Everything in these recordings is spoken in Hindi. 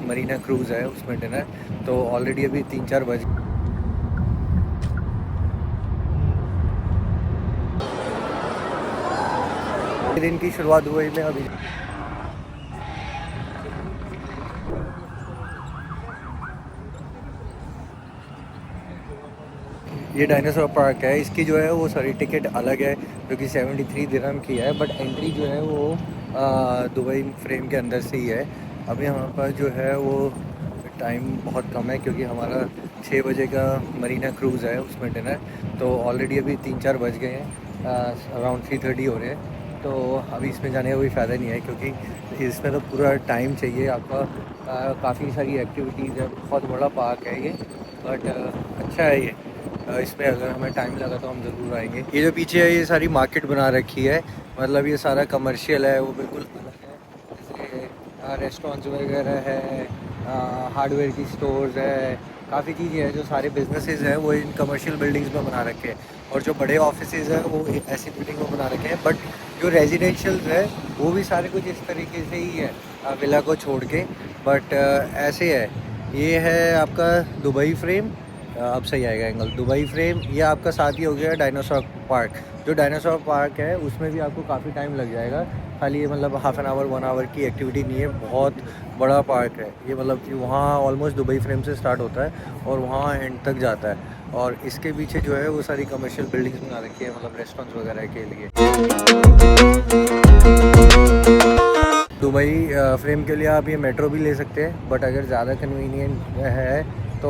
मरीना क्रूज़ है उसमें डिनर। तो ऑलरेडी अभी 3-4 बज दिन की शुरुआत दुबई में अभी। ये डायनासोर पार्क है, इसकी जो है वो सारी टिकट अलग है जो कि 73 दिरहम की है, बट एंट्री जो है वो दुबई फ्रेम के अंदर से ही है। अभी हमारे पास जो है वो टाइम बहुत कम है क्योंकि हमारा 6 बजे का मरीना क्रूज़ है उसमें डिनर। तो ऑलरेडी अभी 3-4 बज गए हैं, अराउंड 3:30 हो रहे हैं। तो अभी इसमें जाने का कोई फ़ायदा नहीं है क्योंकि इसमें तो पूरा टाइम चाहिए आपका। काफ़ी सारी एक्टिविटीज़ है, बहुत बड़ा पार्क है ये, बट अच्छा है ये। इसमें अगर हमें टाइम लगा तो हम ज़रूर आएंगे। ये जो पीछे है ये सारी मार्केट बना रखी है, मतलब ये सारा कमर्शियल है, वो बिल्कुल अलग है। जैसे रेस्टोरेंट्स वगैरह है, हार्डवेयर की स्टोर्स है, काफ़ी चीज़ें हैं। जो सारे बिजनेसेस हैं वो इन कमर्शियल बिल्डिंग्स में बना रखे हैं, और जो बड़े ऑफिसेज हैं वो ऐसी बिल्डिंग में बना रखे हैं। बट जो रेजिडेंशियल है वो भी सारे कुछ इस तरीके से ही है, विला को छोड़ के। बट ऐसे है। ये है आपका दुबई फ्रेम। अब सही आएगा एंगल। दुबई फ्रेम ये आपका साथ ही हो गया डायनासोर पार्क। जो डायनासोर पार्क है उसमें भी आपको काफ़ी टाइम लग जाएगा। खाली ये मतलब हाफ़ एन आवर 1 आवर की एक्टिविटी नहीं है, बहुत बड़ा पार्क है ये। मतलब कि वहाँ ऑलमोस्ट दुबई फ्रेम से स्टार्ट होता है और वहाँ एंड तक जाता है। और इसके पीछे जो है वो सारी कमर्शियल बिल्डिंग्स बना रखी है, मतलब रेस्टोरेंट्स वगैरह के लिए। दुबई फ्रेम के लिए आप ये मेट्रो भी ले सकते हैं, बट अगर ज़्यादा कन्वीनियंट है तो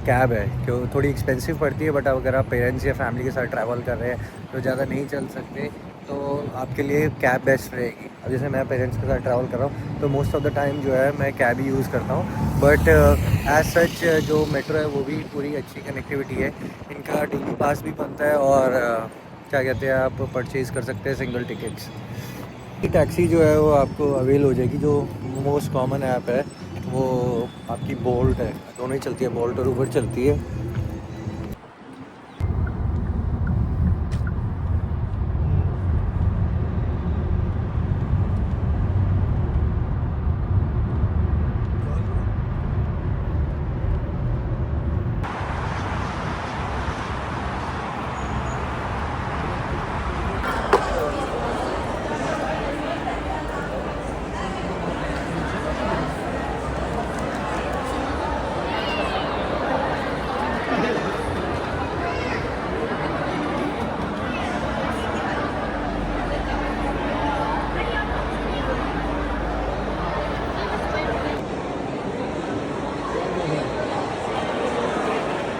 कैब है, जो थोड़ी एक्सपेंसिव पड़ती है। बट अगर आप पेरेंट्स या फैमिली के साथ ट्रैवल कर रहे हैं तो ज़्यादा नहीं चल सकते, तो आपके लिए कैब बेस्ट रहेगी। अब जैसे मैं पेरेंट्स के साथ ट्रैवल कर रहा हूँ तो मोस्ट ऑफ द टाइम जो है मैं कैब ही यूज़ करता हूँ। बट एज सच जो मेट्रो है वो भी पूरी अच्छी कनेक्टिविटी है। इनका डेली पास भी बनता है, और क्या कहते हैं, आप परचेज़ कर सकते हैं सिंगल टिकट्स। टैक्सी जो है वो आपको अवेल हो जाएगी। जो मोस्ट कॉमन ऐप है वो आपकी बोल्ट है, दोनों ही चलती है, बोल्ट और ऊबर चलती है।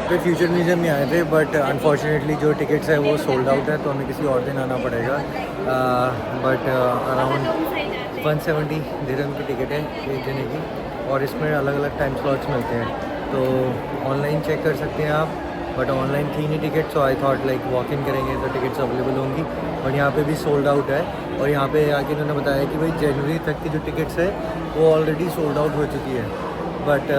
फिर फ्यूचर म्यूज़ियम में आए थे, बट अनफॉर्चुनेटली जो टिकट्स है वो सोल्ड आउट है, तो हमें किसी और दिन आना पड़ेगा। बट अराउंड 170 दिरहम की टिकट है एक जने की, और इसमें अलग अलग टाइम स्लॉट्स मिलते हैं, तो ऑनलाइन चेक कर सकते हैं आप। बट ऑनलाइन थी नहीं ticket, so I thought like walk in करेंगे तो टिकट्स अवेलेबल होंगी। बट यहाँ पे भी सोल्ड आउट है, और यहाँ पे आके इन्होंने बताया कि भाई जनवरी तक की जो टिकट्स है वो ऑलरेडी सोल्ड आउट हो चुकी है। बट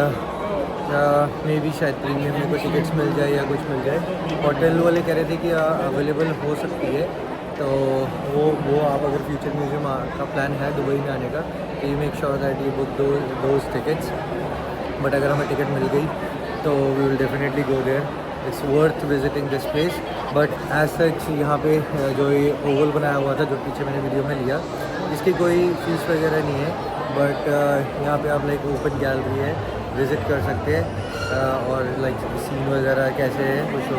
मे भी शायद प्रीमियम में कुछ टिकट्स मिल जाए या कुछ मिल जाए। होटल वाले कह रहे थे कि अवेलेबल हो सकती है, तो वो आप अगर फ्यूचर म्यूज़ियम का प्लान है दुबई में आने का तो you make sure that you book those tickets. But अगर हमें टिकट मिल गई तो we will definitely go there. It's worth visiting this place. But as such यहाँ पे जो ये ओवल बनाया हुआ था जो पीछे मैंने वीडियो में लिया, इसकी कोई फीस वगैरह नहीं है। बट यहाँ पे आप लाइक ओपन गैलरी है, विज़िट कर सकते हैं, और लाइक सीन वगैरह कैसे है वो शो।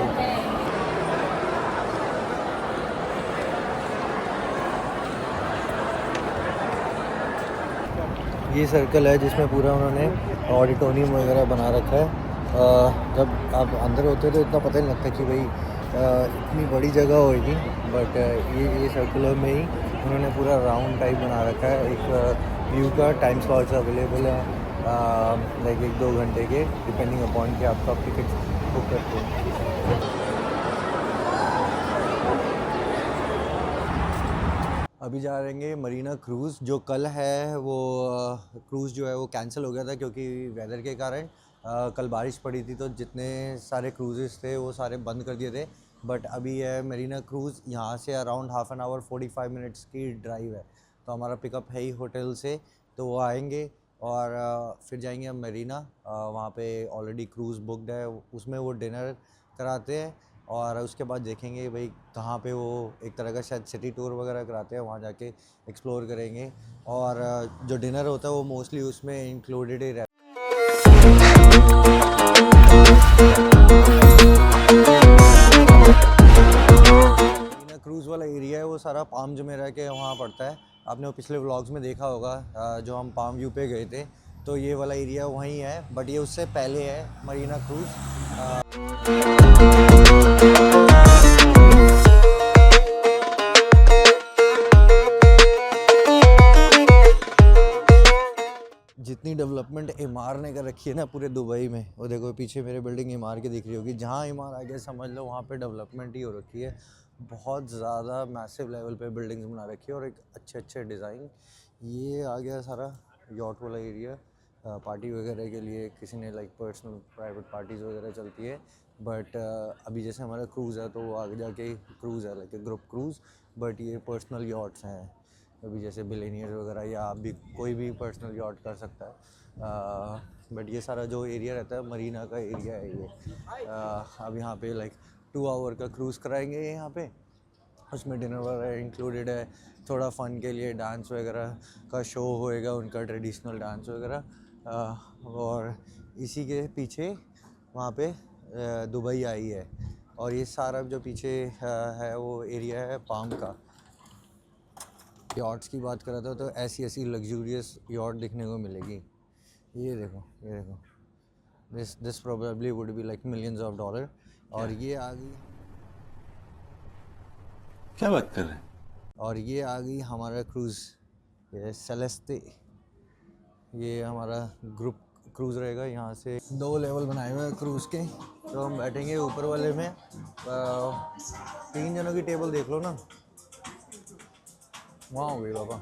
ये सर्कल है जिसमें पूरा उन्होंने ऑडिटोरियम वगैरह बना रखा है। जब आप अंदर होते तो इतना पता नहीं लगता कि भाई इतनी बड़ी जगह होगी। बट ये सर्कुलर में ही उन्होंने पूरा राउंड टाइप बना रखा है। एक व्यू का टाइम स्लॉट्स अवेलेबल है, लाइक 1-2 घंटे के, डिपेंडिंग अपॉन कि आप कब टिकट बुक करते हैं। अभी जा रहेंगे मरीना क्रूज़। जो कल है वो क्रूज़ जो है वो कैंसिल हो गया था क्योंकि वेदर के कारण। कल बारिश पड़ी थी तो जितने सारे क्रूज़ेस थे वो सारे बंद कर दिए थे। बट अभी है मरीना क्रूज़, यहाँ से around half an hour 45 minutes की ड्राइव है। तो हमारा पिकअप है ही होटल से, तो वो आएंगे और फिर जाएंगे हम मरीना, वहाँ पे ऑलरेडी क्रूज़ बुकड है, उसमें वो डिनर कराते हैं और उसके बाद देखेंगे भाई कहाँ पे वो एक तरह का शायद सिटी टूर वगैरह कराते हैं, वहाँ जाके एक्सप्लोर करेंगे। और जो डिनर होता है वो मोस्टली उसमें इंक्लूडेड ही रहता है। क्रूज़ वाला एरिया है वो सारा पाम जुमेरा के वहाँ पड़ता है, आपने वो पिछले व्लॉग्स में देखा होगा जो हम पाम व्यू पे गए थे, तो ये वाला एरिया वहीं है, बट ये उससे पहले है मरीना क्रूज़। जितनी डेवलपमेंट एमआर ने कर रखी है ना पूरे दुबई में, वो देखो पीछे मेरे बिल्डिंग एमआर की दिख रही होगी, जहाँ एमआर आ गया समझ लो वहाँ पे डेवलपमेंट ही हो रखी है। बहुत ज़्यादा मैसिव लेवल पे बिल्डिंग्स बना रखी है और एक अच्छे डिज़ाइन। ये आ गया सारा यॉट वाला एरिया, पार्टी वगैरह के लिए किसी ने लाइक पर्सनल प्राइवेट पार्टीज़ वगैरह चलती है। बट अभी जैसे हमारा क्रूज़ है तो वो आगे जाके क्रूज़ है लाइक ग्रुप क्रूज़, बट ये पर्सनल यॉट्स हैं अभी जैसे बिलेनियर वगैरह, या आप भी कोई भी पर्सनल यॉट कर सकता है। बट ये सारा जो एरिया रहता है मरीना का एरिया है ये। अब यहाँ पे लाइक 2 आवर का क्रूज़ कराएंगे यहाँ पे, उसमें डिनर वगैरह इंक्लूडेड है, थोड़ा फ़न के लिए डांस वगैरह का शो होएगा, उनका ट्रेडिशनल डांस वगैरह। और इसी के पीछे वहाँ पे दुबई आई है, और ये सारा जो पीछे है वो एरिया है पाम का। यॉट्स की बात करा था तो ऐसी लग्जूरियस यॉट दिखने को मिलेगी। ये देखो this probably would be like millions of dollar. और ये आ गई, क्या बात कर रहे हैं, और ये आ गई हमारा क्रूज़, ये सेलेस्टे, ये हमारा ग्रुप क्रूज़ रहेगा। यहाँ से 2 लेवल बनाए हुए हैं क्रूज़ के, तो हम बैठेंगे ऊपर वाले में। 3 जनों की टेबल देख लो ना, वहाँ हो गई बाबा।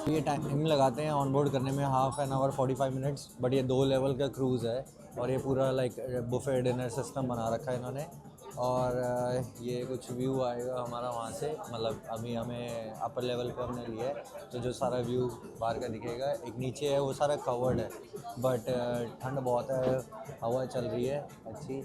ये टाइम लगाते हैं ऑन बोर्ड करने में, half an hour 45 minutes, but ये 2 लेवल का क्रूज़ है और ये पूरा लाइक बुफे डिनर सिस्टम बना रखा है इन्होंने। और ये कुछ व्यू आएगा हमारा वहाँ से, मतलब अभी हमें अपर लेवल पे हमने लिया है, तो जो सारा व्यू बाहर का दिखेगा। एक नीचे है वो सारा कवर्ड है, बट ठंड बहुत है, हवा चल रही है अच्छी।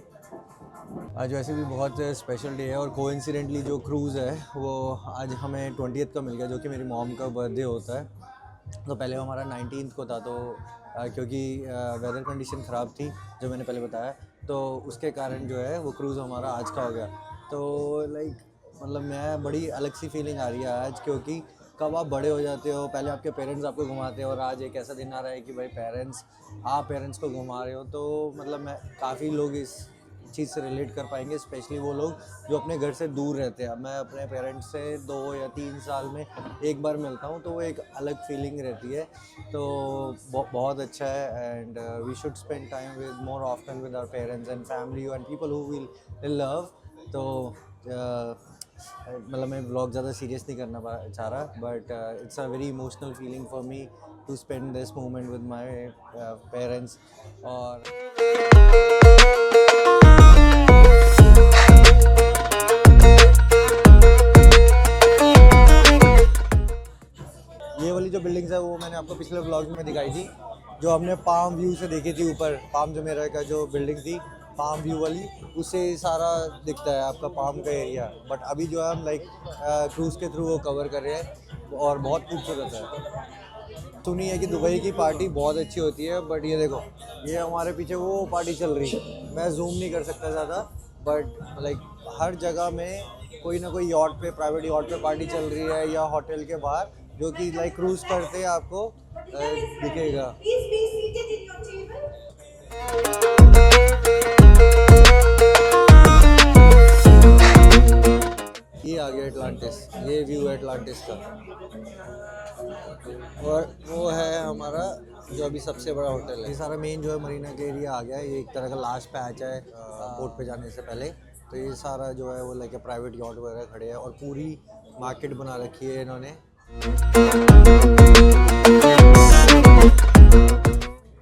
आज वैसे भी बहुत स्पेशल डे है, और कोइंसिडेंटली जो क्रूज़ है वो आज हमें 20th का मिल गया, जो कि मेरी मॉम का बर्थडे होता है। तो पहले हमारा 19th को था, तो क्योंकि वेदर कंडीशन ख़राब थी जो मैंने पहले बताया, तो उसके कारण जो है वो क्रूज़ हमारा आज का हो गया। तो लाइक मतलब मैं बड़ी अलग सी फीलिंग आ रही है आज, क्योंकि कब आप बड़े हो जाते हो, पहले आपके पेरेंट्स आपको घुमाते हैं और आज एक ऐसा दिन आ रहा है कि भाई आप पेरेंट्स को घुमा रहे हो। तो मतलब मैं काफ़ी लोग इस चीज़ से रिलेट कर पाएंगे, स्पेशली वो लोग जो अपने घर से दूर रहते हैं। मैं अपने पेरेंट्स से 2 या 3 साल में एक बार मिलता हूँ, तो वो एक अलग फीलिंग रहती है। तो बहुत अच्छा है, and we should spend time with more often with our parents and family and people who will love. तो मतलब मैं व्लॉग ज़्यादा सीरियस नहीं करना चाह रहा, but it's a very emotional feeling for me to spend this moment with my parents. और ये वाली जो बिल्डिंग्स है वो मैंने आपको पिछले व्लॉग में दिखाई थी, जो हमने पाम व्यू से देखी थी ऊपर, पाम जुमेरा का जो बिल्डिंग थी पाम व्यू वाली, उससे सारा दिखता है आपका पाम का एरिया। बट अभी जो है हम लाइक क्रूज़ के थ्रू वो कवर कर रहे हैं, और बहुत खूबसूरत है। सुनी है कि दुबई की पार्टी बहुत अच्छी होती है, बट ये देखो ये हमारे पीछे वो पार्टी चल रही है। मैं जूम नहीं कर सकता ज़्यादा, बट लाइक हर जगह में कोई ना कोई यॉट पे, प्राइवेट यॉट पे पार्टी चल रही है, या होटल के बाहर, जो कि लाइक क्रूज़ करते आपको दिखेगा। ये आ गया एटलांटिस, ये व्यू है एटलांटिस का, और वो है हमारा जो अभी सबसे बड़ा होटल है। ये सारा मेन जो है मरीना के एरिया आ गया है, ये एक तरह का लास्ट पैच है बोट पे जाने से पहले। तो ये सारा जो है वो लाइक प्राइवेट यॉट वगैरह खड़े हैं, और पूरी मार्केट बना रखी है इन्होंने।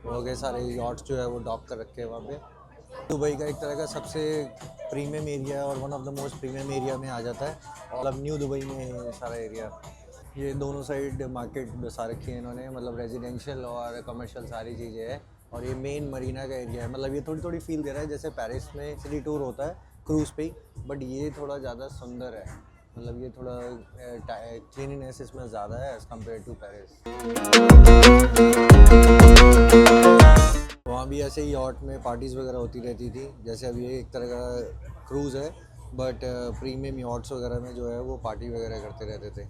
हो गए सारे यॉट्स जो है वो डॉक कर रखे हैं वहाँ पे। दुबई का एक तरह का सबसे प्रीमियम एरिया और one of the most premium area में आ जाता है, और अब न्यू दुबई में है सारा एरिया। ये दोनों साइड मार्केट बसा रखी है इन्होंने, मतलब रेजिडेंशियल और कमर्शियल सारी चीज़ें हैं। और ये मेन मरीना का एरिया है, मतलब ये थोड़ी थोड़ी फील दे रहा है जैसे पेरिस में सिटी टूर होता है क्रूज़ पे, बट ये थोड़ा ज़्यादा सुंदर है, मतलब ये थोड़ा क्लीनिनेस इसमें ज़्यादा है एज़ कम्पेयर टू पेरिस। वहाँ भी ऐसे ही यॉट में पार्टीज़ वगैरह होती रहती थी, जैसे अभी ये एक तरह का क्रूज़ है, बट प्रीमियम यॉट्स वगैरह में जो है वो पार्टी वगैरह करते रहते थे।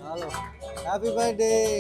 Hello, happy birthday.